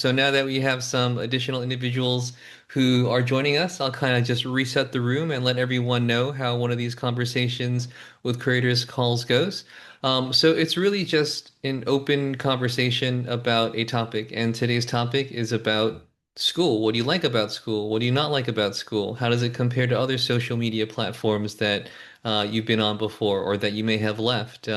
So now that we have some additional individuals who are joining us, I'll kind of just reset the room and let everyone know how one of these conversations with creators calls goes. So it's really just an open conversation about a topic, and today's topic is about school. What do you like about school? What do you not like about school? How does it compare to other social media platforms that you've been on before or that you may have left?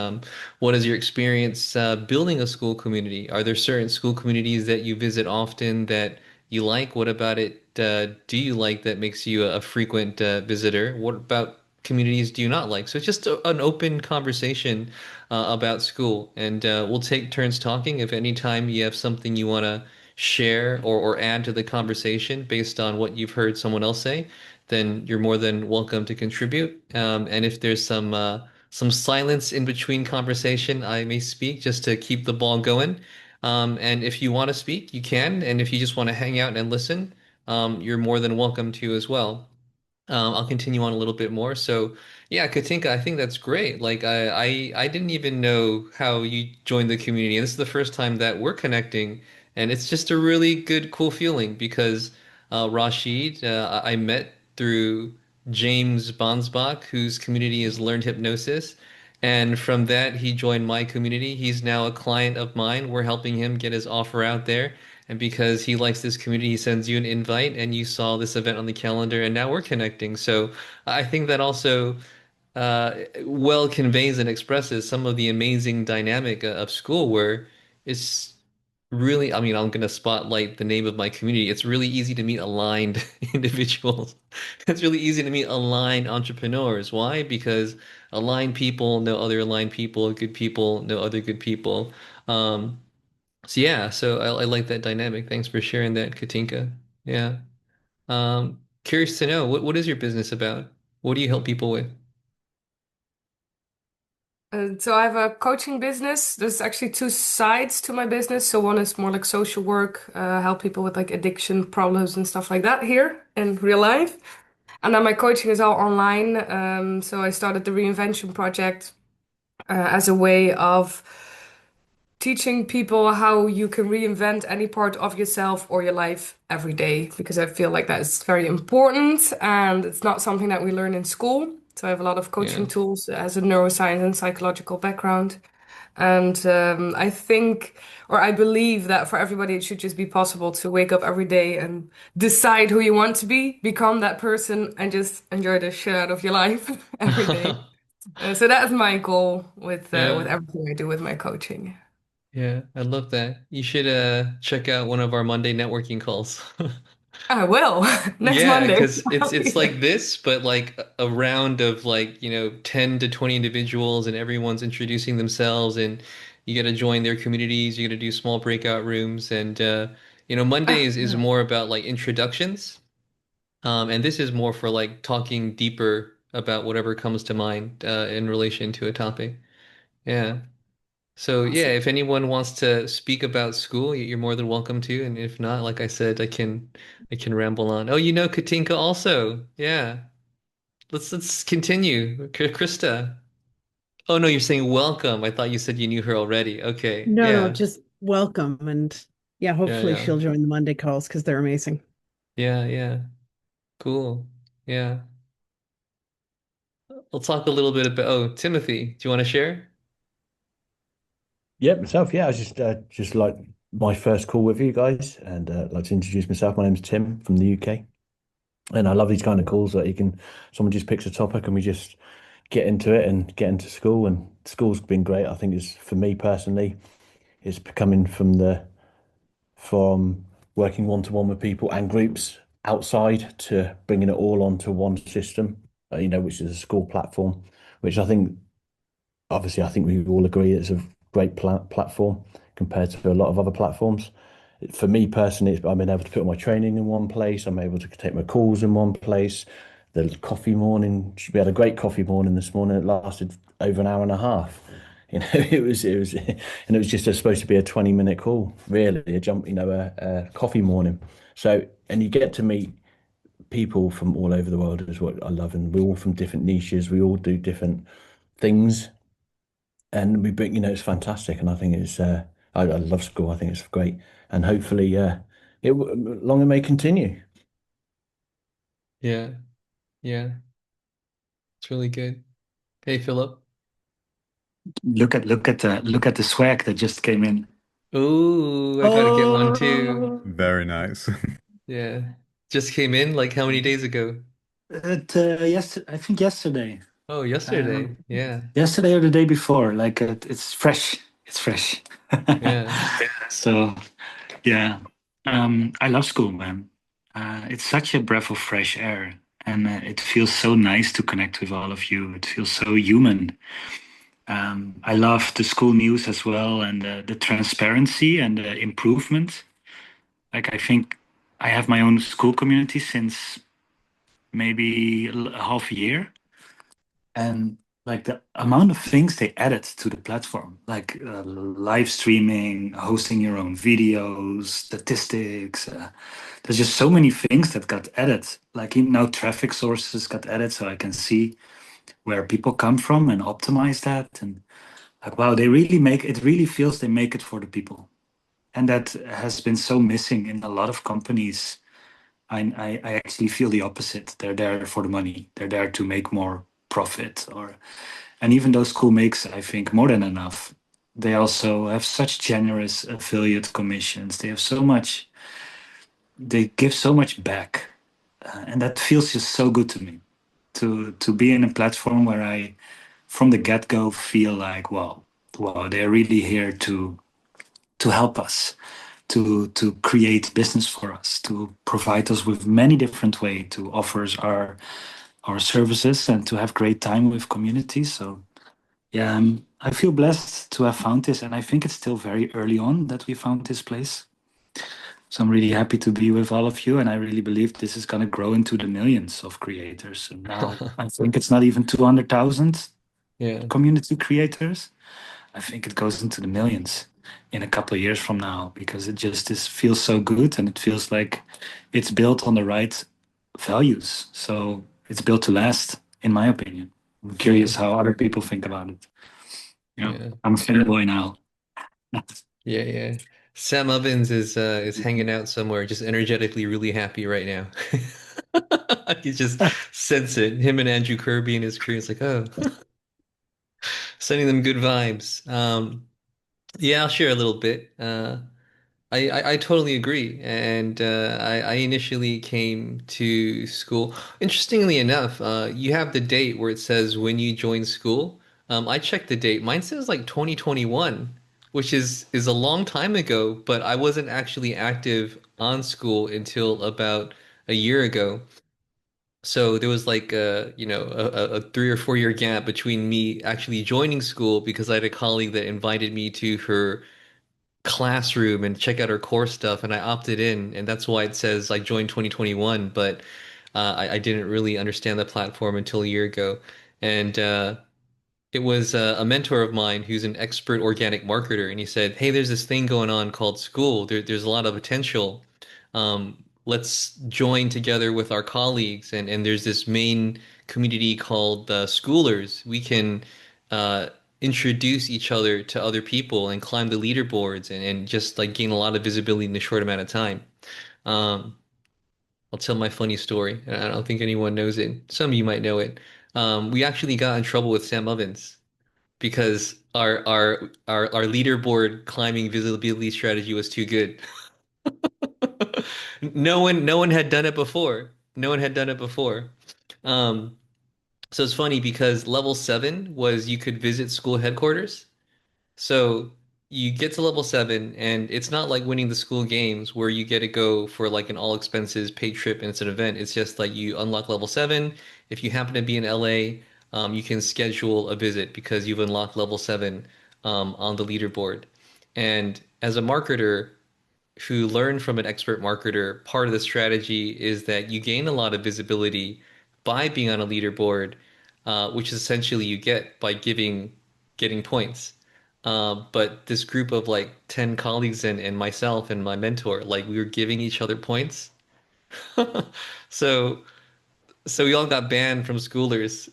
What is your experience building a school community? Are there certain school communities that you visit often that you like? What about it do you like that makes you a frequent visitor? What about communities do you not like? So it's just an open conversation about school, and we'll take turns talking. If any time you have something you want to share or add to the conversation based on what you've heard someone else say, then you're more than welcome to contribute. And if there's some silence in between conversation, I may speak just to keep the ball going. And if you want to speak, you can. And if you just want to hang out and listen, you're more than welcome to as well. I'll continue on a little bit more. So, yeah, Katinka, I think that's great. Like, I didn't even know how you joined the community, and this is the first time that we're connecting, and it's just a really good, cool feeling because Rashid, I met through James Bonsbach, whose community is Learned Hypnosis, and from that he joined my community. He's now a client of mine. We're helping him get his offer out there. And because he likes this community, he sends you an invite, and you saw this event on the calendar, and now we're connecting. So I think that also well conveys and expresses some of the amazing dynamic of school, where it's really, I mean, I'm going to spotlight the name of my community. It's really easy to meet aligned individuals. It's really easy to meet aligned entrepreneurs. Why? Because aligned people know other aligned people, good people know other good people. Um, so yeah, so I like that dynamic. Thanks for sharing that, Katinka. Yeah. Curious to know what is your business about? What do you help people with? So I have a coaching business. There's actually two sides to my business. So one is more like social work, help people with like addiction problems and stuff like that here in real life. And then my coaching is all online. So I started the Reinvention Project as a way of teaching people how you can reinvent any part of yourself or your life every day, because I feel like that is very important and it's not something that we learn in school. So I have a lot of Yeah. coaching tools as a neuroscience and psychological background. And I think, or I believe that for everybody, it should just be possible to wake up every day and decide who you want to be, become that person, and just enjoy the shit out of your life every day. So that is my goal with Yeah. everything I do with my coaching. Yeah. I love that. You should check out one of our Monday networking calls. I will next Yeah, Monday. because it's I'll be it's like there. this, but like a round of like, 10 to 20 individuals, and everyone's introducing themselves, and you got to join their communities, you got to do small breakout rooms, and Monday Ah, is yeah. more about like introductions. And this is more for like talking deeper about whatever comes to mind in relation to a topic. Yeah. So yeah, Awesome. if anyone wants to speak about school, you're more than welcome to. And if not, like I said, I can ramble on. Oh, you know Katinka also. Yeah. Let's continue. Krista. Oh no, you're saying welcome. I thought you said you knew her already. Okay. No, no, Yeah. just welcome. And yeah, Yeah, hopefully yeah. she'll join the Monday calls because they're amazing. Yeah, yeah. Cool. Yeah. We'll talk a little bit about, oh, Timothy, do you want to share? Yeah, myself. Yeah, I was just like my first call with you guys, and like to introduce myself. My name's Tim from the UK, and I love these kind of calls that you can someone just picks a topic and we just get into it and get into school. And school's been great. I think it's for me personally, it's coming from working one to one with people and groups outside to bringing it all onto one system. Which is a school platform, which I think obviously, I think we all agree it's a great platform compared to a lot of other platforms. For me personally, I've been able to put my training in one place. I'm able to take my calls in one place. The coffee morning, we had a great coffee morning this morning. It lasted over an hour and a half. And it was just supposed to be a 20-minute call, really, a coffee morning. So, and you get to meet people from all over the world is what I love. And we're all from different niches. We all do different things and we bring it's fantastic, and I think it's I love school. I think it's great, and hopefully, long and may continue. Yeah, yeah, it's really good. Hey, Philip. Look at the swag that just came in. Ooh, I gotta get one too. Oh, Very nice. Yeah. Just came in like how many days ago? I think yesterday. Oh, yesterday. Um, Yeah. Yesterday or the day before. Like it's fresh. It's fresh. Yeah. So yeah, I love school, man. It's such a breath of fresh air, and it feels so nice to connect with all of you. It feels so human. I love the school news as well, and the transparency and the improvement. Like I think I have my own school community since maybe a half a year, and like the amount of things they added to the platform, like live streaming, hosting your own videos, statistics. There's just so many things that got added. Like even now, traffic sources got added, so I can see where people come from and optimize that. And like, wow, they really make it. Really feels they make it for the people, and that has been so missing in a lot of companies. I actually feel the opposite. They're there for the money. They're there to make more profit. And even though school makes, I think, more than enough, they also have such generous affiliate commissions. They have so much. They give so much back, and that feels just so good to me. To be in a platform where I, from the get go, feel like, wow, they're really here to help us, to create business for us, to provide us with many different way to offers our services and to have great time with communities. So yeah, I feel blessed to have found this, and I think it's still very early on that we found this place. So I'm really happy to be with all of you, and I really believe this is going to grow into the millions of creators. And now I think it's not even 200,000 Yeah. community creators. I think it goes into the millions in a couple of years from now because it just feels so good, and it feels like it's built on the right values. So it's built to last, in my opinion. I'm Yeah. curious how other people think about it. Yeah, Yeah. I'm a fanboy now. Yeah, yeah. Sam Ovens is hanging out somewhere, just energetically really happy right now. You just sense it. Him and Andrew Kirby and his crew. It's like, oh, sending them good vibes. Yeah, I'll share a little bit. I totally agree. And I initially came to school. Interestingly enough, you have the date where it says when you joined school. I checked the date. Mine says like 2021, which is a long time ago, but I wasn't actually active on school until about a year ago. So there was like a 3 or 4 year gap between me actually joining school because I had a colleague that invited me to her classroom and check out her core stuff, and I opted in, and that's why it says I joined 2021. But I didn't really understand the platform until a year ago, and it was a mentor of mine who's an expert organic marketer, and he said, "Hey, there's this thing going on called Skool. There's a lot of potential. Let's join together with our colleagues, and there's this main community called Schoolers. We can uh, introduce each other to other people and climb the leaderboards and just like gain a lot of visibility in a short amount of time." Um, I'll tell my funny story. I don't think anyone knows it. Some of you might know it. We actually got in trouble with Sam Ovens because our leaderboard climbing visibility strategy was too good. No one had done it before. No one had done it before. Um, so it's funny because level 7 was you could visit school headquarters. So you get to level 7, and it's not like winning the school games where you get to go for like an all expenses paid trip and it's an event. It's just like you unlock level 7. If you happen to be in LA, you can schedule a visit because you've unlocked level 7 on the leaderboard. And as a marketer who learned from an expert marketer, part of the strategy is that you gain a lot of visibility by being on a leaderboard, which essentially you get by getting points. But this group of like 10 colleagues and myself and my mentor, like we were giving each other points. So so we all got banned from schoolers.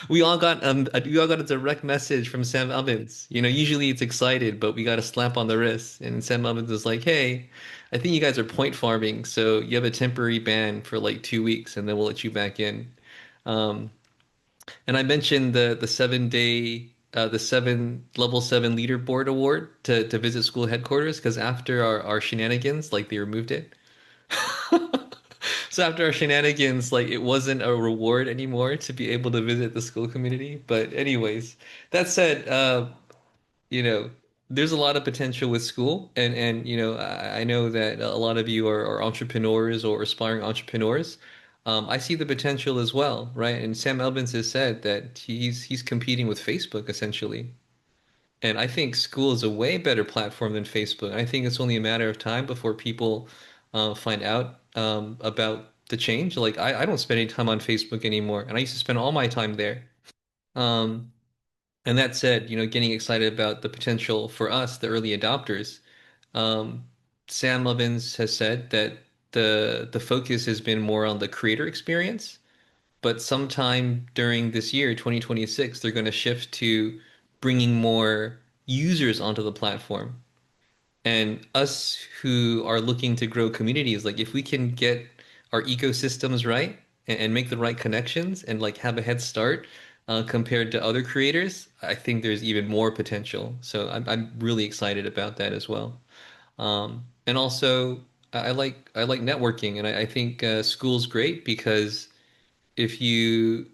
We all got a direct message from Sam Ovens. Usually it's excited, but we got a slap on the wrist. And Sam Ovens was like, "Hey, I think you guys are point farming, so you have a temporary ban for like 2 weeks, and then we'll let you back in." Um, and I mentioned the 7 day the seven level 7 leaderboard award to visit school headquarters because after our shenanigans, like they removed it. So after our shenanigans, like it wasn't a reward anymore to be able to visit the school community. But anyways, that said, you know, there's a lot of potential with school, and I know that a lot of you are entrepreneurs or aspiring entrepreneurs. I see the potential as well, right? And Sam Elvins has said that he's competing with Facebook essentially. And I think School is a way better platform than Facebook. I think it's only a matter of time before people find out about the change. Like I don't spend any time on Facebook anymore, and I used to spend all my time there. Um, and that said, getting excited about the potential for us, the early adopters. Um, Sam Levins has said that the focus has been more on the creator experience, but sometime during this year, 2026, they're going to shift to bringing more users onto the platform. And us who are looking to grow communities, like if we can get our ecosystems right and make the right connections and like have a head start compared to other creators, I think there's even more potential. So I'm really excited about that as well. And also, I like networking, and I think school's great because if you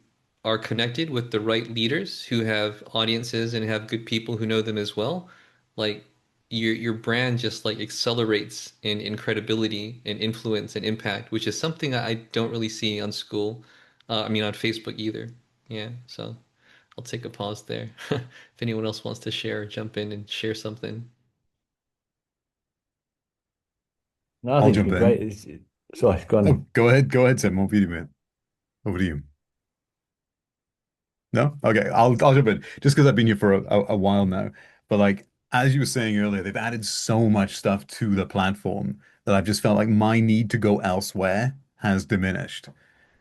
are connected with the right leaders who have audiences and have good people who know them as well, like your brand just like accelerates in credibility and influence and impact, which is something I don't really see on School. I mean on Facebook either. Yeah, so I'll take a pause there. If anyone else wants to share, jump in and share something. No, I I'll think it'd jump be great. in. Sorry, go Oh, on. go ahead. Go ahead, Sam. Over to you, mate. Over to you. No? Okay, I'll jump in just because I've been here for a while now. But like as you were saying earlier, they've added so much stuff to the platform that I've just felt like my need to go elsewhere has diminished.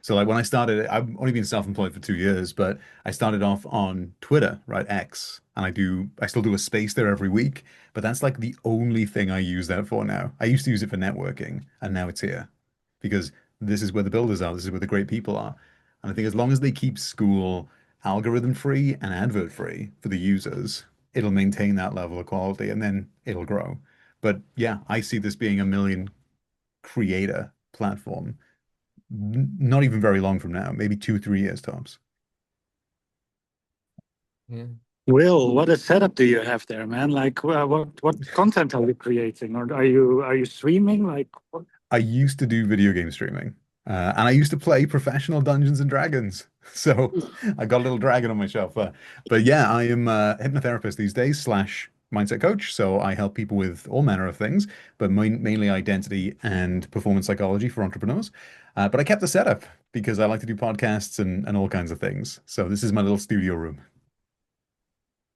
So like when I started, I've only been self-employed for 2 years, but I started off on Twitter, right, X, and I still do a space there every week, but that's like the only thing I use that for now. I used to use it for networking, and now it's here because this is where the builders are, this is where the great people are. And I think as long as they keep School algorithm free and advert free for the users, it'll maintain that level of quality and then it'll grow. But yeah, I see this being a million creator platform not even very long from now, maybe 2, 3 years tops. Yeah. Will, what a setup do you have there, man? Like, what content are you creating, or are you streaming? Like, what? I used to do video game streaming, and I used to play professional Dungeons and Dragons. So I got a little dragon on my shelf. But yeah, I am a hypnotherapist these days slash mindset coach. So I help people with all manner of things, but mainly identity and performance psychology for entrepreneurs. But I kept the setup because I like to do podcasts and all kinds of things. So this is my little studio room.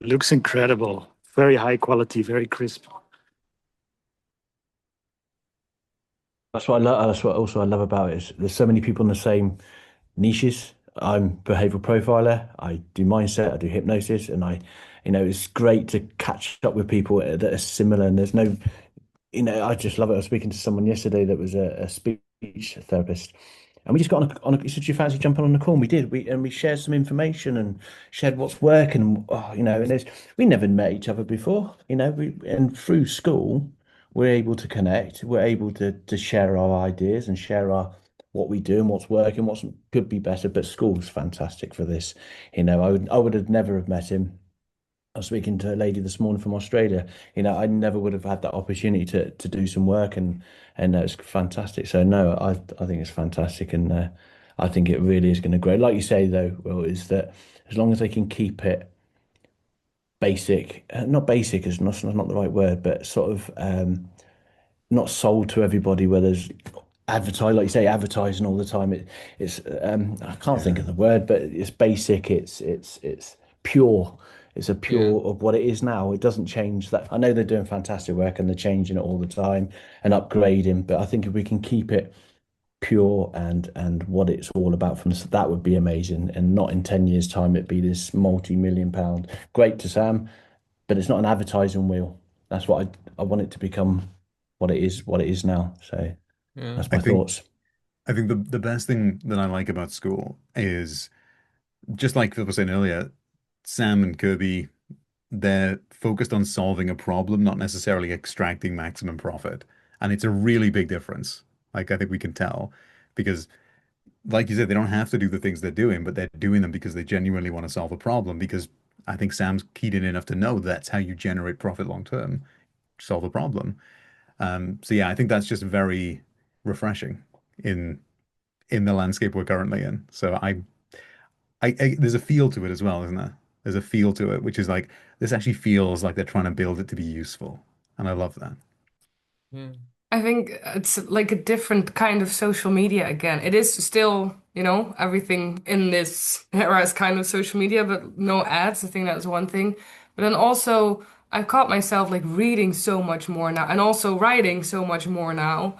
Looks incredible. Very high quality, very crisp. That's what I love. That's what also I love about it is there's so many people in the same niches. I'm behavioral profiler. I do mindset. I do hypnosis, and it's great to catch up with people that are similar. And there's no, I just love it. I was speaking to someone yesterday that was a speech therapist, and we just got he said, "Do you fancy jumping on the call?" And we did. We shared some information and shared what's working. And, and we never met each other before. And through school, we're able to connect. We're able to share our ideas and share our what we do and what's working, what could be better. But school's fantastic for this. I would have never have met him. I was speaking to a lady this morning from Australia. I never would have had that opportunity to do some work, and it's fantastic. So no, I think it's fantastic, and I think it really is going to grow. Like you say, though, Will, is that as long as they can keep it basic, not basic is not the right word, but sort of not sold to everybody. Where there's advertise, like you say, advertising all the time. It's I can't think Yeah. of the word, but it's basic. It's pure. It's a Yeah. pure of what it is now. It doesn't change that. I know they're doing fantastic work and they're changing it all the time and upgrading, but I think if we can keep it pure and what it's all about from this, that would be amazing. And not in 10 years' time, it'd be this multi-million pound. Great to Sam, but it's not an advertising wheel. That's what I want it to become what it is now. So Yeah. that's I my think thoughts. I think the best thing that I like about school is just like Phil was saying earlier, Sam and Kirby, they're focused on solving a problem, not necessarily extracting maximum profit. And it's a really big difference. Like I think we can tell because like you said, they don't have to do the things they're doing, but they're doing them because they genuinely want to solve a problem. Because I think Sam's keyed in enough to know that's how you generate profit long term, solve a problem. So yeah, I think that's just very refreshing in in the landscape we're currently in. So there's a feel to it as well, isn't there? There's a feel to it, which is like this actually feels like they're trying to build it to be useful, and I love that. Yeah. I think it's like a different kind of social media again. It is still, everything in this era is kind of social media, but no ads. I think that's one thing. But then also, I've caught myself like reading so much more now and also writing so much more now,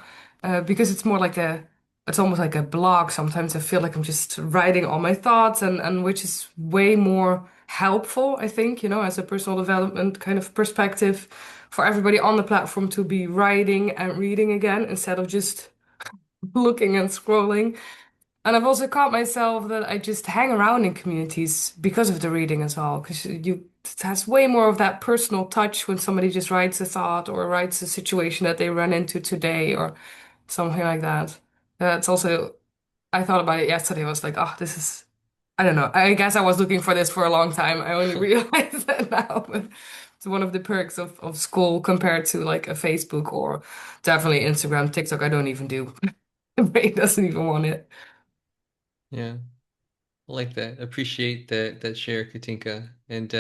because it's more like it's almost like a blog. Sometimes I feel like I'm just writing all my thoughts and which is way more helpful, I think, as a personal development kind of perspective for everybody on the platform to be writing and reading again instead of just looking and scrolling. And I've also caught myself that I just hang around in communities because of the reading as well, because it has way more of that personal touch when somebody just writes a thought or writes a situation that they run into today or something like that. It's also, I thought about it yesterday. I was like, oh, this is, I don't know. I guess I was looking for this for a long time. I only realized that now. But it's one of the perks of school compared to like a Facebook or definitely Instagram, TikTok. I don't even do. My brain doesn't even want it. Yeah. I like that. Appreciate that share, Katinka. And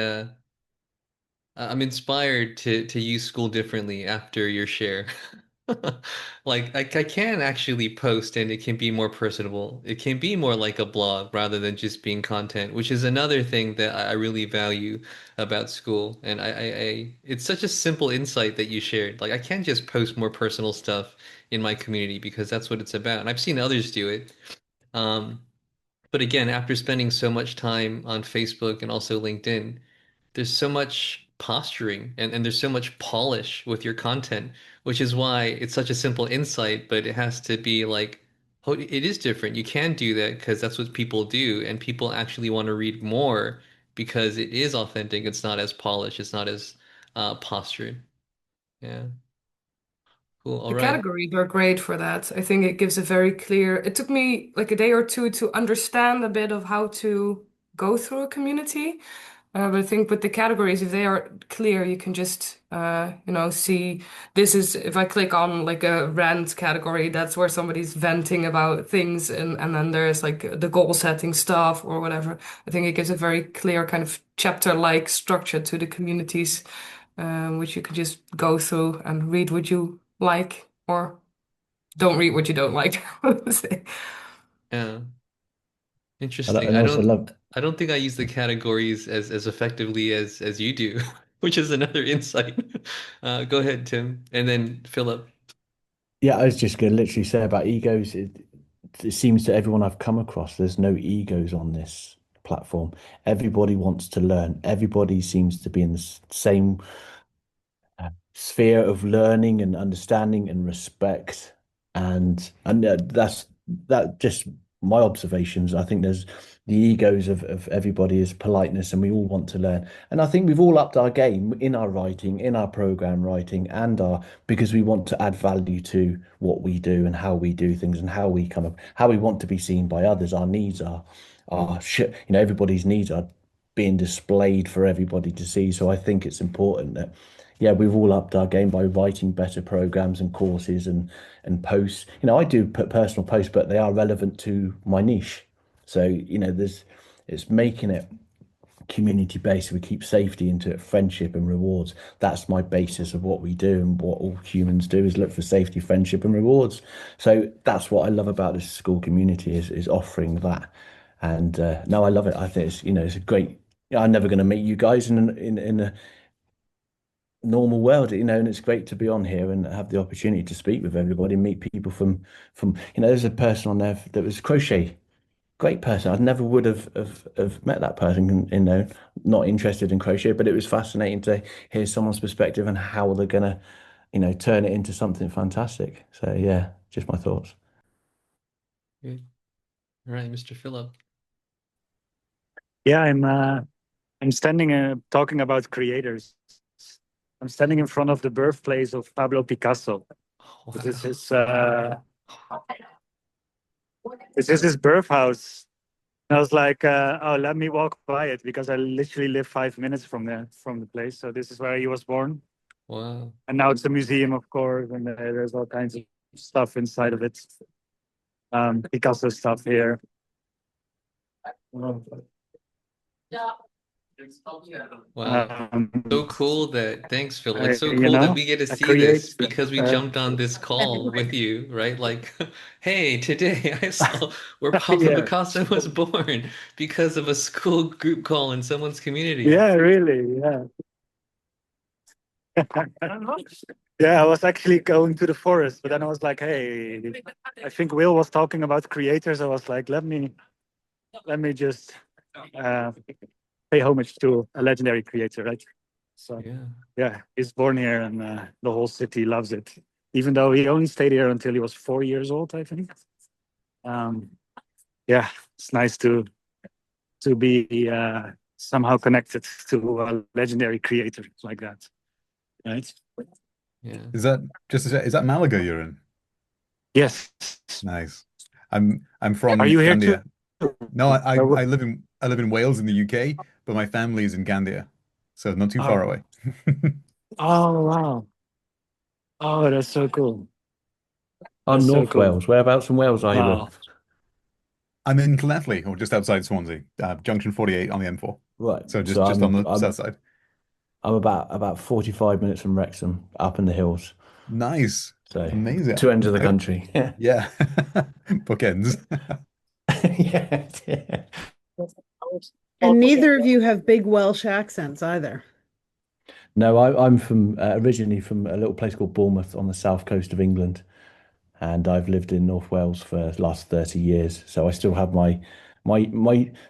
I'm inspired to use school differently after your share. Like I can actually post and it can be more personable. It can be more like a blog rather than just being content, which is another thing that I really value about school. And it's such a simple insight that you shared. Like I can just post more personal stuff in my community because that's what it's about. And I've seen others do it. Um, but again, after spending so much time on Facebook and also LinkedIn, there's so much posturing and there's so much polish with your content, which is why it's such a simple insight, but it has to be like, oh, it is different. You can do that because that's what people do, and people actually want to read more because it is authentic. It's not as polished. It's not as postured. Yeah, cool. All The right. categories are great for that. I think it gives a very clear. It took me like a day or two to understand a bit of how to go through a community. But I think with the categories, if they are clear, you can just, see this is, if I click on like a rant category, that's where somebody's venting about things. And then there's like the goal setting stuff or whatever. I think it gives a very clear kind of chapter-like structure to the communities, which you can just go through and read what you like or don't read what you don't like. I would say. Yeah. Interesting. And also love. I don't think I use the categories as effectively as you do, which is another insight. Go ahead, Tim, and then Philip. Yeah, I was just going to literally say about egos. It seems to everyone I've come across, there's no egos on this platform. Everybody wants to learn. Everybody seems to be in the same sphere of learning and understanding and respect. And that's that just my observations. I think there's the egos of everybody is politeness and we all want to learn. And I think we've all upped our game in our writing, in our program writing, and our because we want to add value to what we do and how we do things and how we kind of how we want to be seen by others. Our needs are shit, everybody's needs are being displayed for everybody to see. So I think it's important that yeah, we've all upped our game by writing better programs and courses and posts. I do put personal posts, but they are relevant to my niche. So, there's it's making it community based. We keep safety into it, friendship and rewards. That's my basis of what we do and what all humans do is look for safety, friendship and rewards. So that's what I love about this school community is offering that. And no, I love it. I think it's a great. I'm never going to meet you guys in normal world, and it's great to be on here and have the opportunity to speak with everybody, meet people from there's a person on there that was crochet. Great person. I never would have met that person, not interested in crochet, but it was fascinating to hear someone's perspective and how they're gonna, turn it into something fantastic. So yeah, just my thoughts. Good. All right, Mr. Phillip. Yeah, I'm standing talking about creators. I'm standing in front of the birthplace of Pablo Picasso. Wow. This is his birth house. And I was like, oh, let me walk by it because I literally live 5 minutes from the place. So this is where he was born. Wow. And now it's a museum, of course, and there's all kinds of stuff inside of it. Picasso stuff here. Wow. So cool that, thanks, Phil. Like, so You cool that know, we get to I see create. this because we jumped on this call with you, right? Like, hey, today I saw where Pablo Yeah, Picasso was born because of a school group call in someone's community. yeah, really, yeah. Yeah, I was actually going to the forest, but then I was like, hey, I think Will was talking about creators. I was like, let me just uh, pay homage to a legendary creator, right? So Yeah. yeah, he's born here, and the whole city loves it. Even though he only stayed here until he was 4 years old, I think. Um, yeah, it's nice to be somehow connected to a legendary creator like that, right? Yeah. Is that Malaga you're in? Yes. Nice. I'm Are from you here too? Gandia. No, Or- I live in Wales in the UK, but my family is in Gandia, so not too far Oh, away. oh wow. Oh, that's so cool. I'm That's so North cool. Wales. Whereabouts in Wales are you, Will? Wow. I'm in Llanelli, or just outside Swansea, junction 48 on the M4. Right. So So just on I'm the south I'm side. I'm about 45 minutes from Wrexham, up in the hills. Nice. So Amazing. two ends of the country. Yeah. Bookends. Yeah. Yeah. And neither of you have big Welsh accents either. No, I'm from originally from a little place called Bournemouth on the south coast of England, and I've lived in North Wales for the last 30 years. So I still have my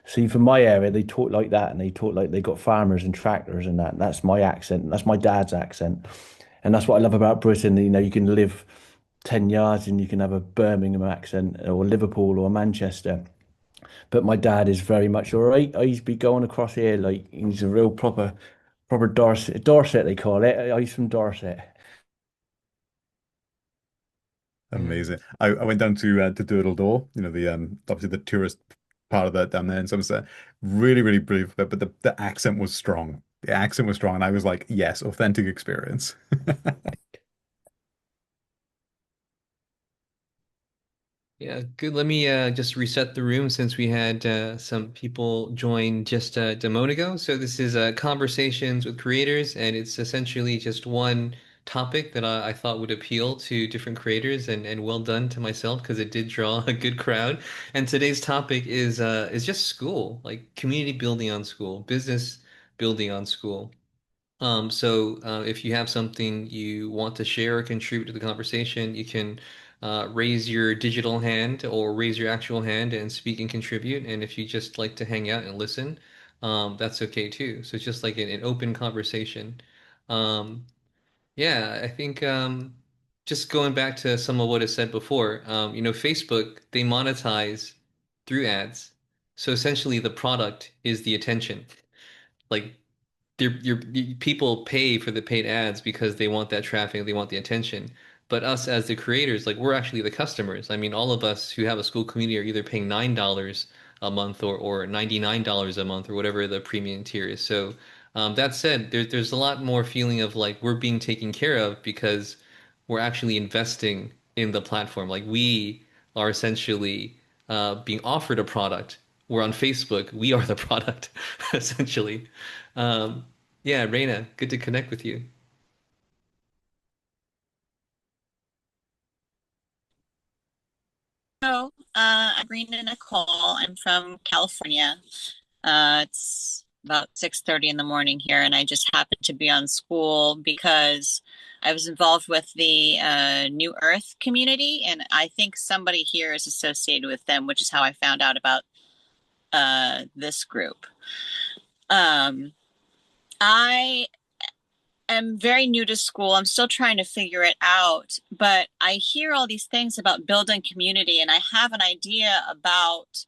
see from my area they talk like that, and they talk like they got farmers and tractors and that. That's my accent. That's my dad's accent, and that's what I love about Britain. You can live 10 yards and you can have a Birmingham accent or Liverpool or Manchester. But my dad is very much all right. I used to be going across here like he's a real proper Dorset they call it. He's from Dorset. Yeah. Amazing. I went down to Durdle Door, the obviously the tourist part of that down there in Somerset. Really, really brief, but the accent was strong. The accent was strong, and I was like, yes, authentic experience. Yeah, good. Let me just reset the room since we had some people join just a moment ago. So this is Conversations with Creators, and it's essentially just one topic that I thought would appeal to different creators, and well done to myself because it did draw a good crowd. And today's topic is just school, like community building on school, business building on school. So if you have something you want to share or contribute to the conversation, you can raise your digital hand or raise your actual hand and speak and contribute. And if you just like to hang out and listen, that's okay too. So it's just like an open conversation. Um, yeah, I think just going back to some of what I said before, Facebook, they monetize through ads. So essentially the product is the attention. Like people pay for the paid ads because they want that traffic, they want the attention. But us as the creators, like we're actually the customers. I mean, all of us who have a school community are either paying $9 a month or $99 a month or whatever the premium tier is. So that said, there's a lot more feeling of like we're being taken care of because we're actually investing in the platform. Like we are essentially being offered a product. We're on Facebook. We are the product, essentially. Um, yeah, Reina, good to connect with you. I'm Rena Nicole. I'm from California. It's about 6:30 in the morning here, and I just happened to be on Skool because I was involved with the New Earth community, and I think somebody here is associated with them, which is how I found out about this group. I am very new to Skool. I'm still trying to figure it out, but I hear all these things about building community, and I have an idea about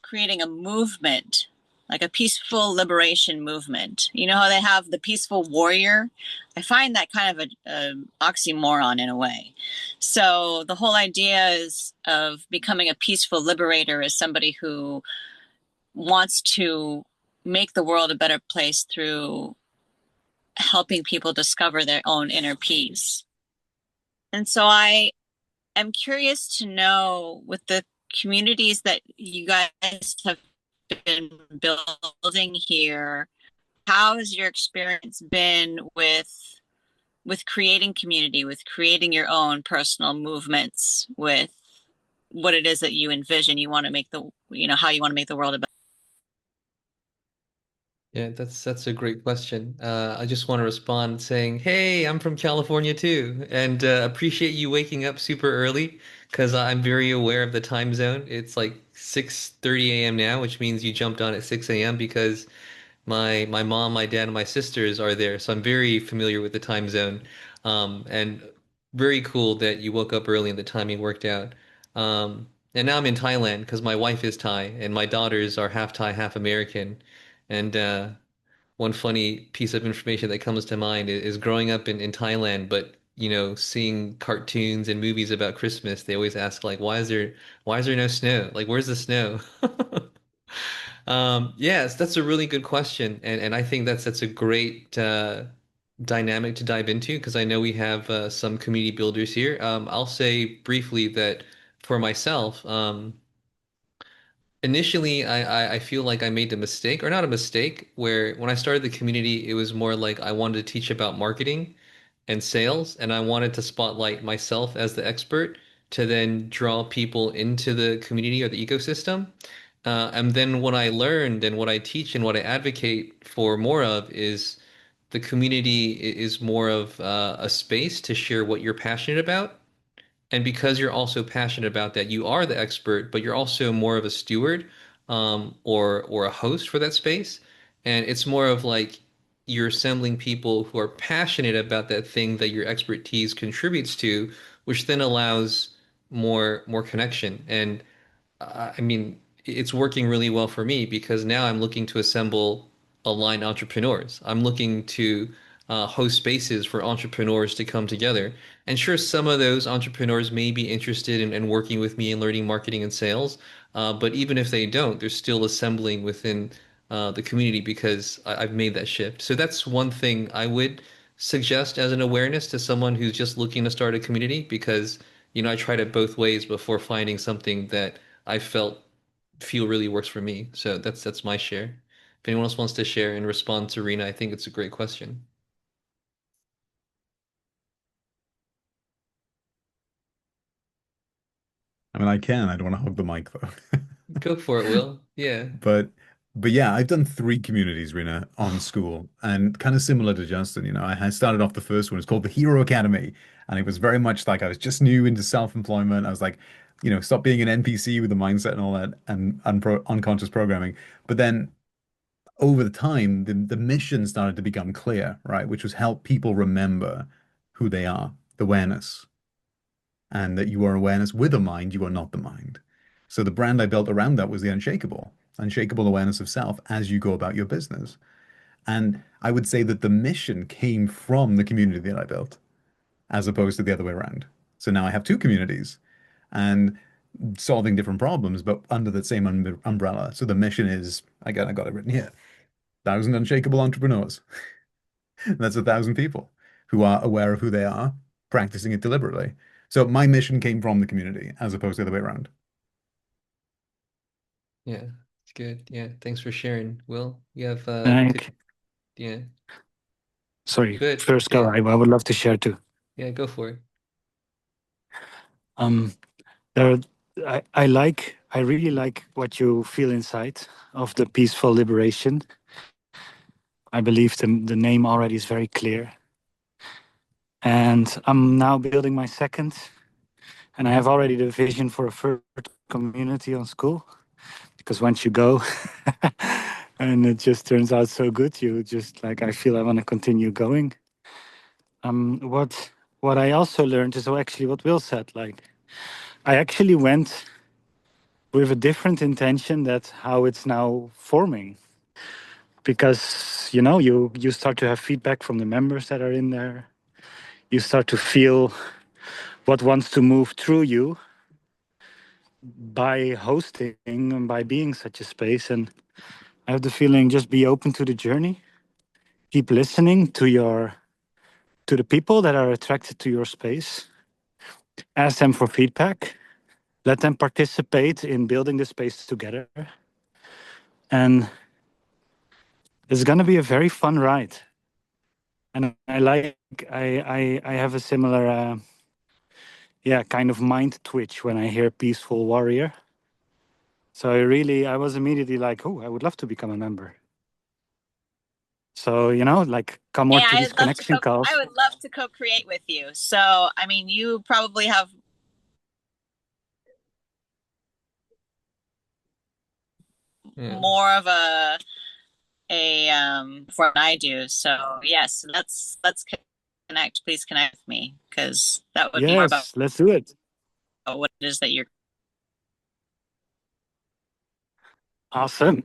creating a movement, like a peaceful liberation movement. You know how they have the peaceful warrior? I find that kind of a oxymoron in a way. So the whole idea is of becoming a peaceful liberator is somebody who wants to make the world a better place through helping people discover their own inner peace. And so I am curious to know, with the communities that you guys have been building here, how has your experience been with creating community, with creating your own personal movements, with what it is that you envision you want to make the, you know, how you want to make the world a better. Yeah, that's a great question. I just want to respond saying, "Hey, I'm from California too, and appreciate you waking up super early because I'm very aware of the time zone. It's like 6:30 a.m. now, which means you jumped on at 6 a.m. because my mom, my dad, and my sisters are there, so I'm very familiar with the time zone. And very cool that you woke up early and the timing worked out. And now I'm in Thailand because my wife is Thai and my daughters are half Thai, half American. And one funny piece of information that comes to mind is growing up in Thailand, but seeing cartoons and movies about Christmas, they always ask like, why is there no snow? Like, where's the snow? Yes, that's a really good question, and I think that's a great dynamic to dive into because I know we have some community builders here. I'll say briefly that for myself, initially I feel like I made a mistake, or not a mistake, where when I started the community, it was more like I wanted to teach about marketing and sales, and I wanted to spotlight myself as the expert to then draw people into the community or the ecosystem. And then what I learned and what I teach and what I advocate for more of is the community is more of a space to share what you're passionate about. And because you're also passionate about that, you are the expert, but you're also more of a steward, or a host for that space. And it's more of like you're assembling people who are passionate about that thing that your expertise contributes to, which then allows more connection. And I mean, it's working really well for me because now I'm looking to assemble aligned entrepreneurs. I'm looking to host spaces for entrepreneurs to come together. And sure, some of those entrepreneurs may be interested in working with me and learning marketing and sales. But even if they don't, they're still assembling within the community because I've made that shift. So that's one thing I would suggest as an awareness to someone who's just looking to start a community because, I tried it both ways before finding something that I feel really works for me. So that's my share. If anyone else wants to share and respond to Rena, I think it's a great question. I mean, I can. I don't want to hog the mic though. Go for it, Will. Yeah. But but yeah, I've done three communities, Rena, on Skool, and kind of similar to Justin. I started off the first one. It's called the Hero Academy, and it was very much like I was just new into self-employment. I was like, stop being an NPC with the mindset and all that, and unconscious programming. But then over the time, the mission started to become clear, right? Which was help people remember who they are, the awareness, and that you are awareness with a mind, you are not the mind. So the brand I built around that was the unshakable awareness of self as you go about your business. And I would say that the mission came from the community that I built, as opposed to the other way around. So now I have two communities and solving different problems, but under the same umbrella. So the mission is, again, I got it written here, 1,000 unshakable entrepreneurs. That's 1,000 people who are aware of who they are, practicing it deliberately. So my mission came from the community as opposed to the other way around. Yeah. It's good. Yeah. Thanks for sharing, Will. You have yeah. Sorry, Good. first go. Yeah. I would love to share too. Yeah, go for it. Um, there, I really like what you feel inside of the peaceful liberation. I believe the name already is very clear. And I'm now building my second, and I have already the vision for a third community on Skool. Because once you go and it just turns out so good, you just like, I feel I want to continue going. What I also learned is actually what Will said, like I actually went with a different intention that how it's now forming. Because you start to have feedback from the members that are in there. You start to feel what wants to move through you by hosting and by being such a space. And I have the feeling just be open to the journey. Keep listening to the people that are attracted to your space. Ask them for feedback. Let them participate in building the space together. And it's gonna be a very fun ride. And I have a similar kind of mind twitch when I hear peaceful warrior. So I was immediately like, oh, I would love to become a member. So, like come more Hey, to these connection calls. I would love to co-create with you. So, I mean, you probably have Yeah. more of a for what I do. So yes, let's connect. Please connect with me because that would be more about Yes, let's do it. what it is that you're. Awesome.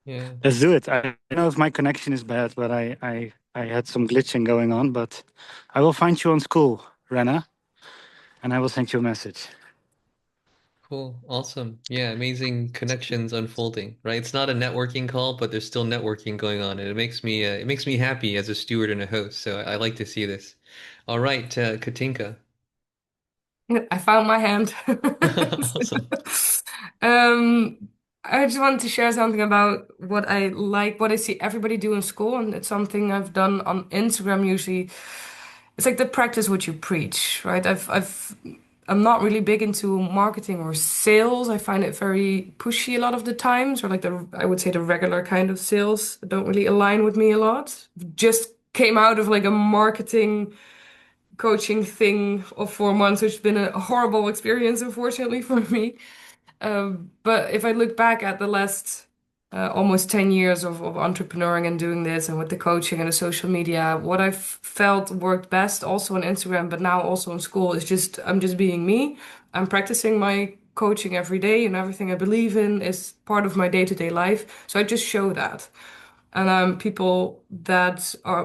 Yeah. Let's do it. I don't know if my connection is bad, but I had some glitching going on, but I will find you on Skool, Rena, and I will send you a message. Cool. Awesome. Yeah, amazing connections unfolding, right? It's not a networking call, but there's still networking going on, and it makes me happy as a steward and a host. So I like to see this. All right, Katinka. I found my hand. Awesome. Um, I just wanted to share something about what I like, what I see everybody do in school, and it's something I've done on Instagram usually. It's like the practice what you preach, right? I'm not really big into marketing or sales. I find it very pushy a lot of the times, or like I would say the regular kind of sales don't really align with me a lot. Just came out of like a marketing coaching thing of 4 months, which has been a horrible experience, unfortunately, for me. But if I look back at the last almost 10 years of entrepreneuring and doing this and with the coaching and the social media, what I've felt worked best also on Instagram, but now also in Skool is just I'm just being me. I'm practicing my coaching every day and everything I believe in is part of my day-to-day life. So I just show that. And people that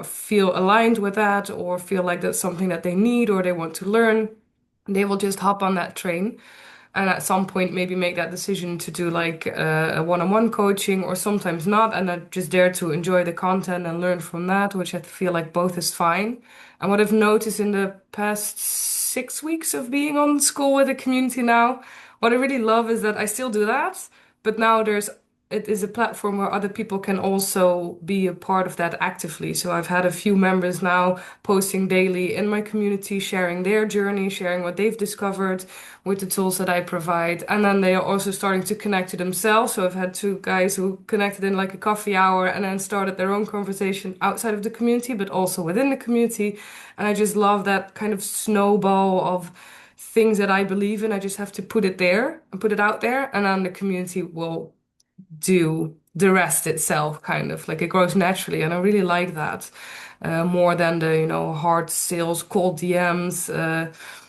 feel aligned with that or feel like that's something that they need or they want to learn, they will just hop on that train and at some point maybe make that decision to do like a one-on-one coaching or sometimes not, and I just dare to enjoy the content and learn from that, which I feel like both is fine. And what I've noticed in the past 6 weeks of being on Skool with the community now, what I really love is that I still do that, but now it is a platform where other people can also be a part of that actively. So I've had a few members now posting daily in my community, sharing their journey, sharing what they've discovered with the tools that I provide. And then they are also starting to connect to themselves. So I've had two guys who connected in like a coffee hour and then started their own conversation outside of the community, but also within the community. And I just love that kind of snowball of things that I believe in. I just have to put it there and put it out there, and then the community will do the rest itself, kind of like it grows naturally. And I really like that more than the, hard sales, cold DMs.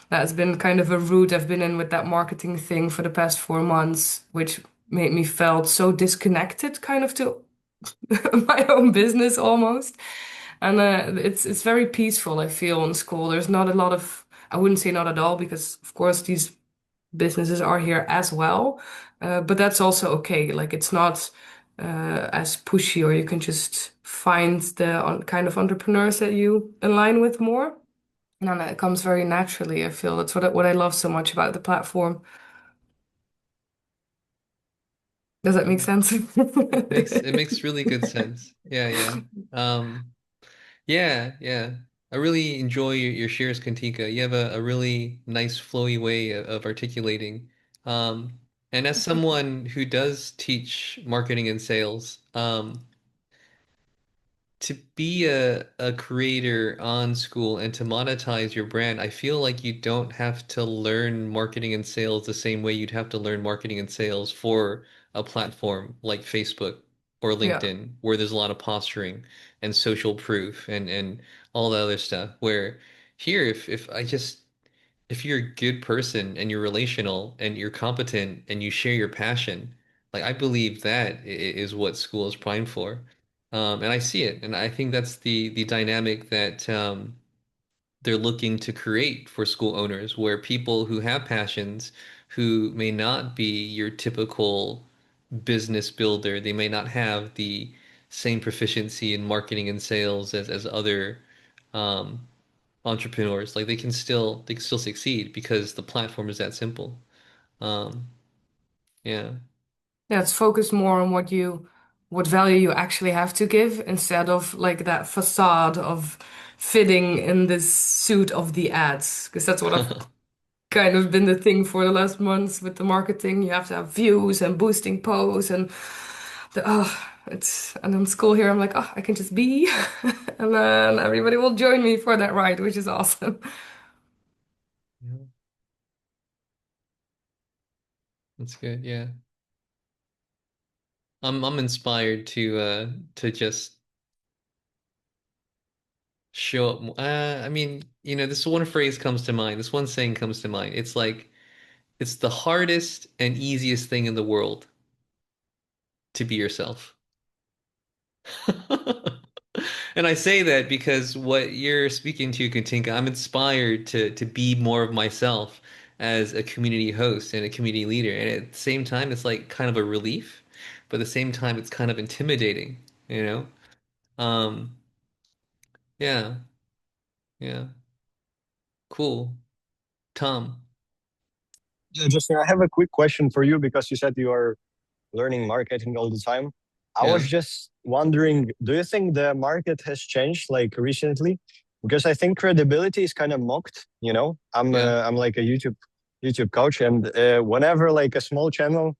That's been kind of a route I've been in with that marketing thing for the past 4 months, which made me felt so disconnected kind of to my own business almost. And it's very peaceful, I feel, in Skool. There's not a lot of, I wouldn't say not at all, because of course these businesses are here as well. But that's also okay. Like it's not as pushy, or you can just find the kind of entrepreneurs that you align with more. And then it comes very naturally. I feel that's what I love so much about the platform. Does that make Yeah. sense? It makes really good sense. Yeah, yeah. Yeah, yeah. I really enjoy your shares, Kantika. You have a really nice flowy way of articulating. And as someone who does teach marketing and sales, to be a creator on School and to monetize your brand, I feel like you don't have to learn marketing and sales the same way you'd have to learn marketing and sales for a platform like Facebook or Yeah. LinkedIn, where there's a lot of posturing and social proof and all the other stuff. Where here, if you're a good person and you're relational and you're competent and you share your passion, like I believe that is what School is primed for. And I see it, and I think that's the dynamic that they're looking to create for School owners, where people who have passions, who may not be your typical business builder, they may not have the same proficiency in marketing and sales as other um, entrepreneurs. Like they can still succeed because the platform is that simple. Um, yeah, Yeah, it's focused more on what value you actually have to give instead of like that facade of fitting in this suit of the ads. Because that's what I've kind of been the thing for the last months with the marketing. You have to have views and boosting posts and it's and in school here I'm like, oh, I can just be and then everybody will join me for that ride, which is awesome. yeah, that's good. Yeah, I'm inspired to just show up. I mean, this one phrase comes to mind. This one saying comes to mind. It's like it's the hardest and easiest thing in the world to be yourself. And I say that because what you're speaking to, Katinka, I'm inspired to be more of myself as a community host and a community leader. And at the same time, it's like kind of a relief, but at the same time, it's kind of intimidating, you know? Um, yeah, yeah, cool. Tom, Yeah, Justin, I have a quick question for you because you said you are learning marketing all the time. I was yeah, just wondering, do you think the market has changed like recently? Because I think credibility is kind of mocked, you know. yeah, I'm like a YouTube coach, and whenever like a small channel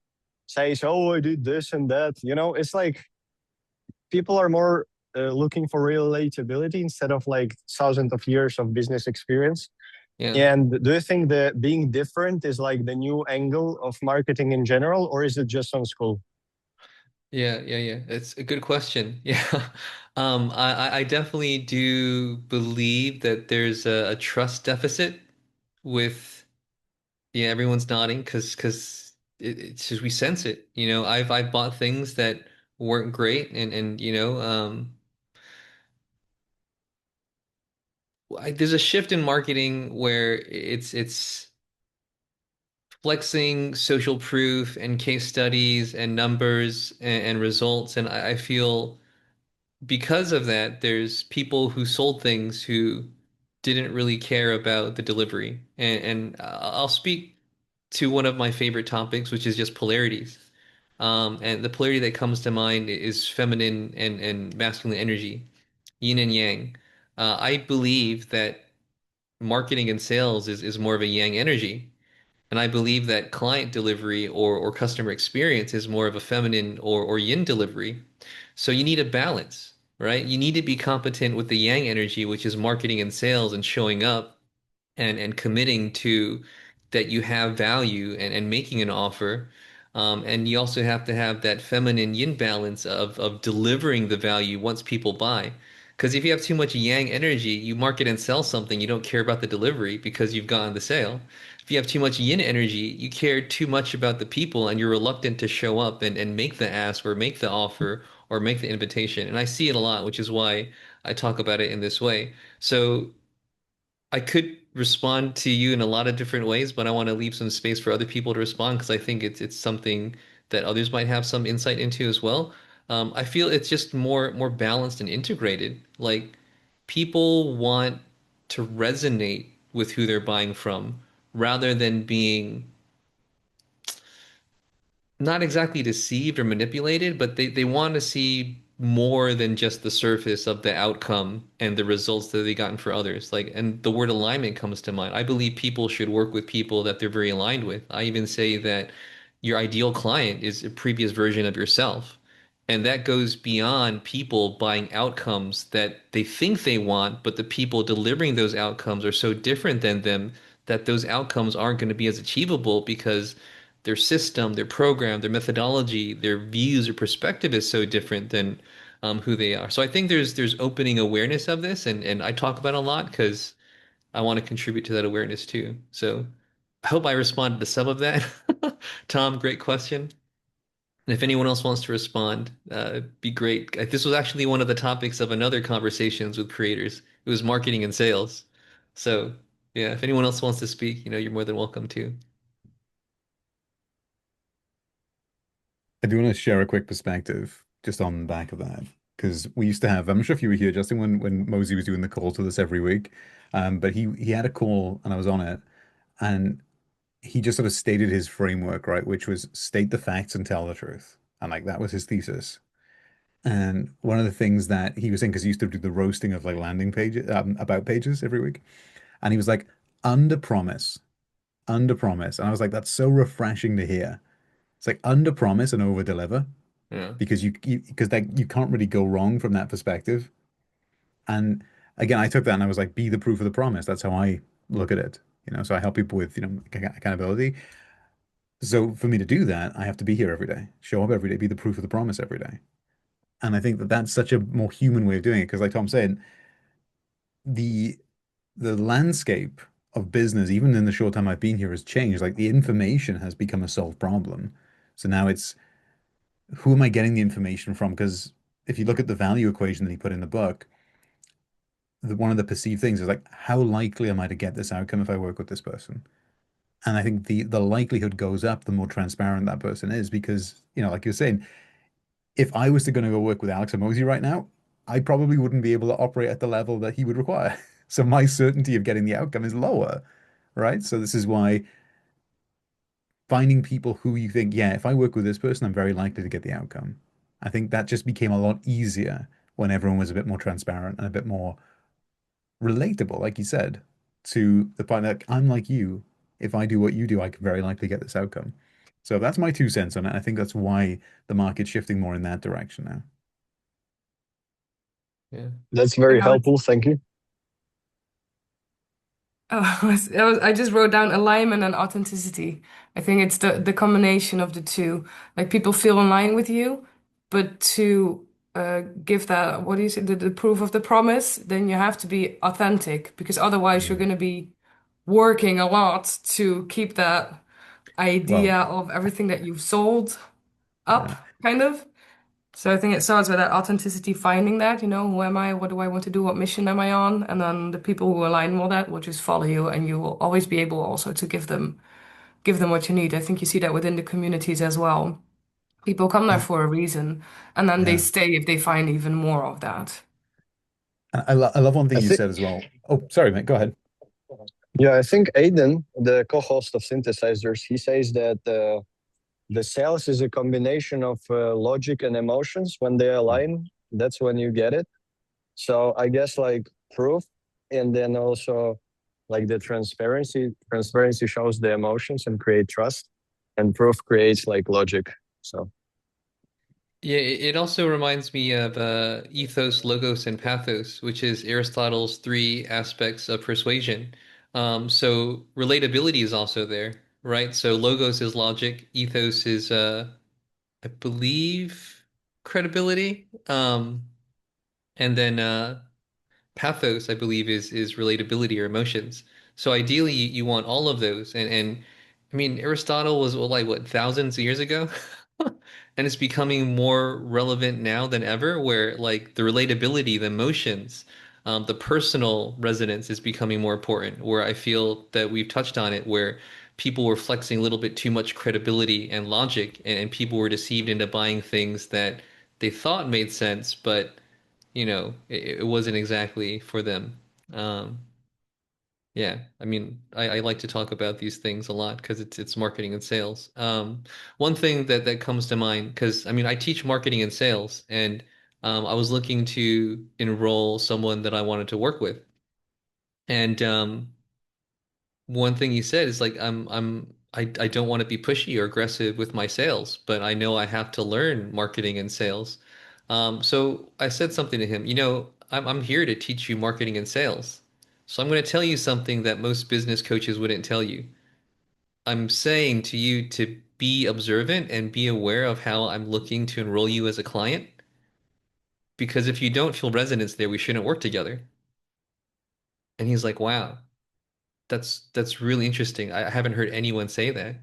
says, "Oh, I did this and that," you know, it's like people are more looking for relatability instead of like thousands of years of business experience. yeah. And do you think that being different is like the new angle of marketing in general, or is it just on School? Yeah, yeah, yeah. It's a good question. Yeah. I definitely do believe that there's a trust deficit with, yeah, everyone's nodding because it's just we sense it. I've bought things that weren't great and there's a shift in marketing where it's flexing social proof and case studies and numbers and results, and I feel because of that, there's people who sold things who didn't really care about the delivery. And I'll speak to one of my favorite topics, which is just polarities. And the polarity that comes to mind is feminine and masculine energy, yin and yang. I believe that marketing and sales is more of a yang energy. And I believe that client delivery or customer experience is more of a feminine or yin delivery. So you need a balance, right? You need to be competent with the yang energy, which is marketing and sales and showing up and committing to that you have value and making an offer. And you also have to have that feminine yin balance of delivering the value once people buy. Because if you have too much yang energy, you market and sell something, you don't care about the delivery because you've gotten the sale. If you have too much yin energy, you care too much about the people and you're reluctant to show up and make the ask or make the offer or make the invitation. And I see it a lot, which is why I talk about it in this way. So I could respond to you in a lot of different ways, but I want to leave some space for other people to respond because I think it's something that others might have some insight into as well. I feel it's just more balanced and integrated. Like people want to resonate with who they're buying from rather than being not exactly deceived or manipulated, but they want to see more than just the surface of the outcome and the results that they gotten for others. Like, and the word alignment comes to mind. I believe people should work with people that they're very aligned with. I even say that your ideal client is a previous version of yourself. And that goes beyond people buying outcomes that they think they want, but the people delivering those outcomes are so different than them that those outcomes aren't going to be as achievable because their system, their program, their methodology, their views or perspective is so different than who they are. So I think there's opening awareness of this, and I talk about it a lot because I want to contribute to that awareness too. So I hope I responded to some of that. Tom, great question. And if anyone else wants to respond, be great. This was actually one of the topics of another conversations with creators. It was marketing and sales. So yeah, if anyone else wants to speak, you're more than welcome to. I do want to share a quick perspective just on the back of that. Because we used to have, I'm not sure if you were here, Justin, when Mosey was doing the calls with us every week. But he had a call and I was on it. And he just sort of stated his framework, right? Which was state the facts and tell the truth. And like that was his thesis. And one of the things that he was saying, because he used to do the roasting of like landing pages, about pages every week. And he was like, under promise, under promise. And I was like, that's so refreshing to hear. It's like under promise and over deliver Yeah. because because that you can't really go wrong from that perspective. And again, I took that and I was like, be the proof of the promise. That's how I look at it. So I help people with, accountability. So for me to do that, I have to be here every day, show up every day, be the proof of the promise every day. And I think that that's such a more human way of doing it. Because like Tom said, the the landscape of business, even in the short time I've been here, has changed. Like the information has become a solved problem. So now it's who am I getting the information from? Because if you look at the value equation that he put in the book, one of the perceived things is like, how likely am I to get this outcome if I work with this person? And I think the likelihood goes up the more transparent that person is because, like you're saying, if I was to going to go work with Alex Hormozy right now, I probably wouldn't be able to operate at the level that he would require. So my certainty of getting the outcome is lower, right? So this is why finding people who you think, yeah, if I work with this person, I'm very likely to get the outcome. I think that just became a lot easier when everyone was a bit more transparent and a bit more relatable, like you said, to the point that I'm like you. If I do what you do, I can very likely get this outcome. So that's my 2 cents on it. I think that's why the market's shifting more in that direction now. Yeah. That's very Yeah. helpful. Thank you. Oh, I just wrote down alignment and authenticity. I think it's the combination of the two. Like people feel in line with you, but to give that, what do you say, the proof of the promise, then you have to be authentic because otherwise you're Yeah. going to be working a lot to keep that idea Well, of everything that you've sold up, yeah. kind of. So I think it starts with that authenticity, finding that, who am I? What do I want to do? What mission am I on? And then the people who align with that will just follow you, and you will always be able also to give them what you need. I think you see that within the communities as well. People come there I, for a reason, and then they yeah. stay if they find even more of that. I love one I thing you think, said as well. Oh, sorry, mate. Go ahead. yeah, I think Aiden, the co-host of Synthesizers, he says that the sales is a combination of logic and emotions. When they Mm. align, that's when you get it. So I guess like proof, and then also like the transparency. Transparency shows the emotions and create trust, and proof creates like logic. So Yeah, it also reminds me of ethos, logos, and pathos, which is Aristotle's three aspects of persuasion. So relatability is also there, right? So logos is logic, ethos is I believe credibility. And then pathos, I believe, is relatability or emotions. So ideally, you want all of those. And I mean, Aristotle was well, like what thousands of years ago, and it's becoming more relevant now than ever. Where like the relatability, the emotions, the personal resonance is becoming more important. Where I feel that we've touched on it, where people were flexing a little bit too much credibility and logic, and people were deceived into buying things that they thought made sense, but it wasn't exactly for them. Um, yeah, I mean, I like to talk about these things a lot because it's marketing and sales. One thing that comes to mind, because I mean, I teach marketing and sales, and I was looking to enroll someone that I wanted to work with, and one thing he said is like, I don't want to be pushy or aggressive with my sales, but I know I have to learn marketing and sales. So I said something to him, I'm here to teach you marketing and sales. So I'm going to tell you something that most business coaches wouldn't tell you. I'm saying to you to be observant and be aware of how I'm looking to enroll you as a client, because if you don't feel resonance there, we shouldn't work together. And he's like, wow, that's really interesting. I haven't heard anyone say that.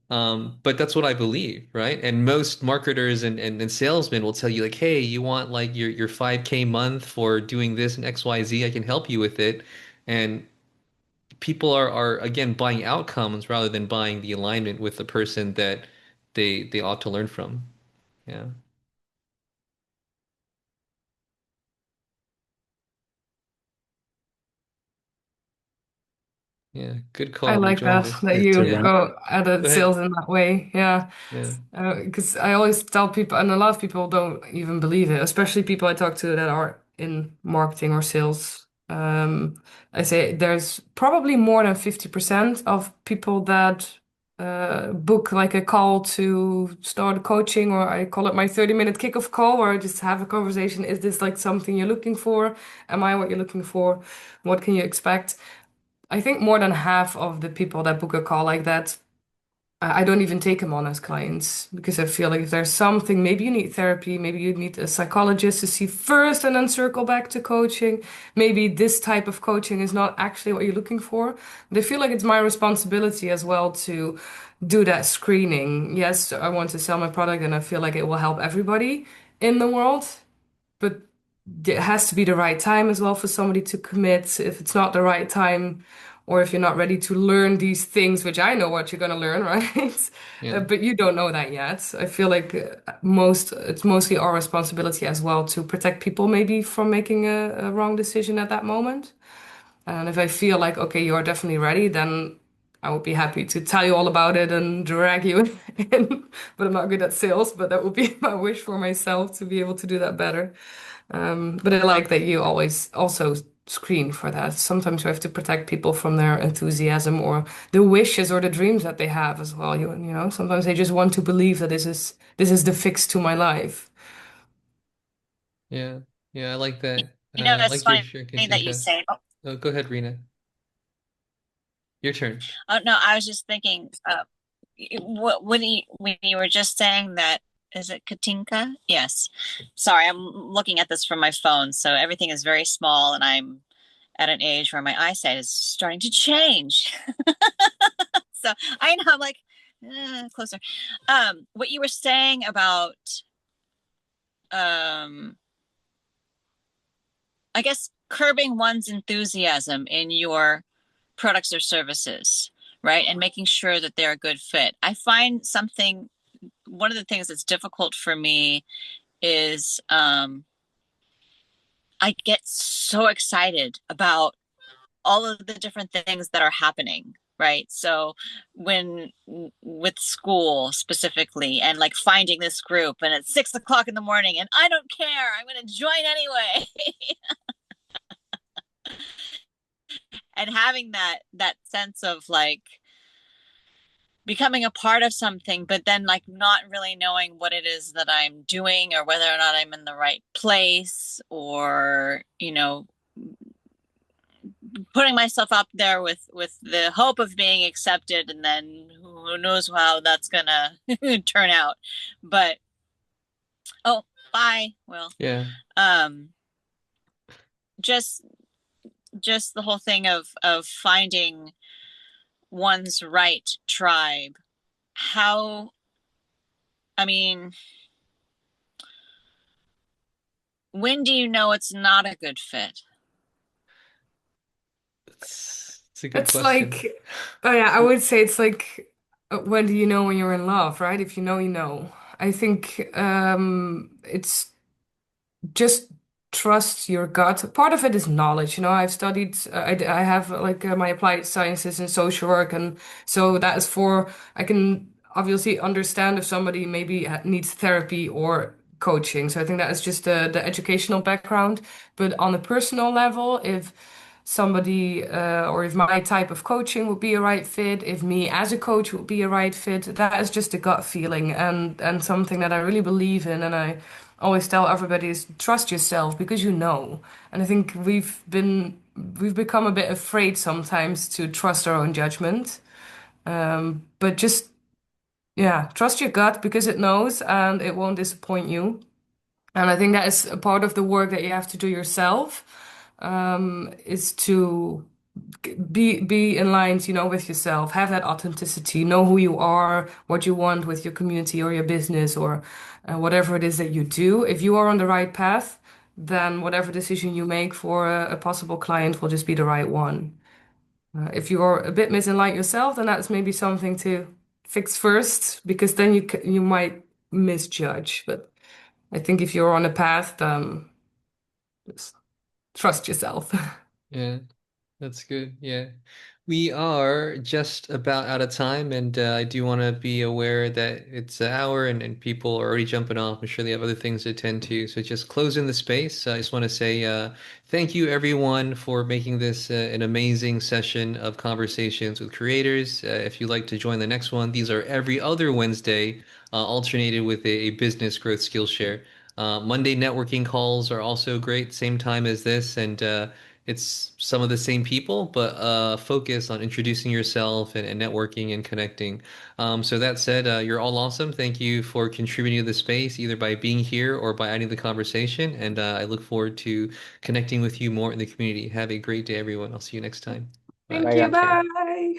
But that's what I believe, right? And most marketers and salesmen will tell you like, hey, you want like your 5K month for doing this and XYZ, I can help you with it. And people are again buying outcomes rather than buying the alignment with the person that they ought to learn from. Yeah. Yeah. Good I call. You like joined that us. that It's you Yeah. around. go at Go it ahead. sales in that way. Yeah. Yeah. Because I always tell people, and a lot of people don't even believe it, especially people I talk to that are in marketing or sales. I say there's probably more than 50% of people that book like a call to start coaching, or I call it my 30-minute kickoff call, where I just have a conversation. Is this like something you're looking for? Am I what you're looking for? What can you expect? I think more than half of the people that book a call like that, I don't even take them on as clients because I feel like if there's something, maybe you need therapy, maybe you need a psychologist to see first and then circle back to coaching. Maybe this type of coaching is not actually what you're looking for. But I feel like it's my responsibility as well to do that screening. Yes, I want to sell my product and I feel like it will help everybody in the world, but it has to be the right time as well for somebody to commit. If it's not the right time, or if you're not ready to learn these things, which I know what you're going to learn, right? Yeah. But you don't know that yet. I feel like it's mostly our responsibility as well to protect people maybe from making a wrong decision at that moment. And if I feel like, okay, you are definitely ready, then I would be happy to tell you all about it and drag you in. But I'm not good at sales, but that would be my wish for myself to be able to do that better. But I like that you always also screen for that. Sometimes you have to protect people from their enthusiasm or the wishes or the dreams that they have as well. You know, sometimes they just want to believe that this is the fix to my life. Yeah. Yeah. I like that. It's Like your funny share, that you Katinka. say. Oh, go ahead, Rena. Your turn. Oh no, I was just thinking. When you were just saying that, is it Katinka? Yes. Sorry, I'm looking at this from my phone, so everything is very small, and I'm at an age where my eyesight is starting to change. So I know I'm like closer. What you were saying about um, I guess curbing one's enthusiasm in your products or services, right? And making sure that they're a good fit. I find one of the things that's difficult for me is I get so excited about all of the different things that are happening, right? So when with Skool specifically, and like finding this group and it's 6 o'clock in the morning and I don't care, I'm going to join anyway. And having that sense of like becoming a part of something, but then like not really knowing what it is that I'm doing or whether or not I'm in the right place, or putting myself up there with the hope of being accepted, and then who knows how that's gonna turn out. But oh, bye. Well, Yeah. um, just just the whole thing of finding one's right tribe. How, I mean, when do you know it's not a good fit? It's a good It's question. like, oh yeah, I would say it's like, when do you know when you're in love, right? If you know, you know. I think it's just trust your gut. Part of it is knowledge. You know, I've studied, I have like my applied sciences and social work. And so that is I can obviously understand if somebody maybe needs therapy or coaching. So I think that is just the educational background. But on a personal level, if somebody or if my type of coaching would be a right fit, if me as a coach would be a right fit. That is just a gut feeling and something that I really believe in, and I always tell everybody is trust yourself because you know. And I think we've become a bit afraid sometimes to trust our own judgment. But just yeah, trust your gut because it knows and it won't disappoint you. And I think that is a part of the work that you have to do yourself, is to be in lines, with yourself, have that authenticity, know who you are, what you want with your community or your business or whatever it is that you do. If you are on the right path, then whatever decision you make for a possible client will just be the right one. If you're a bit misaligned yourself, then that's maybe something to fix first, because then you might misjudge. But I think if you're on a path, just trust yourself. Yeah. That's good. Yeah. We are just about out of time, and I do want to be aware that it's an hour and people are already jumping off. I'm sure they have other things to attend to. So just closing the space. I just want to say thank you, everyone, for making this an amazing session of conversations with creators. If you'd like to join the next one, these are every other Wednesday, alternated with a business growth skill share. Monday networking calls are also great, same time as this, and it's some of the same people, but focus on introducing yourself and networking and connecting. So that said, you're all awesome. Thank you for contributing to the space, either by being here or by adding the conversation. And I look forward to connecting with you more in the community. Have a great day, everyone. I'll see you next time. Thank Bye. you. Yeah. Bye.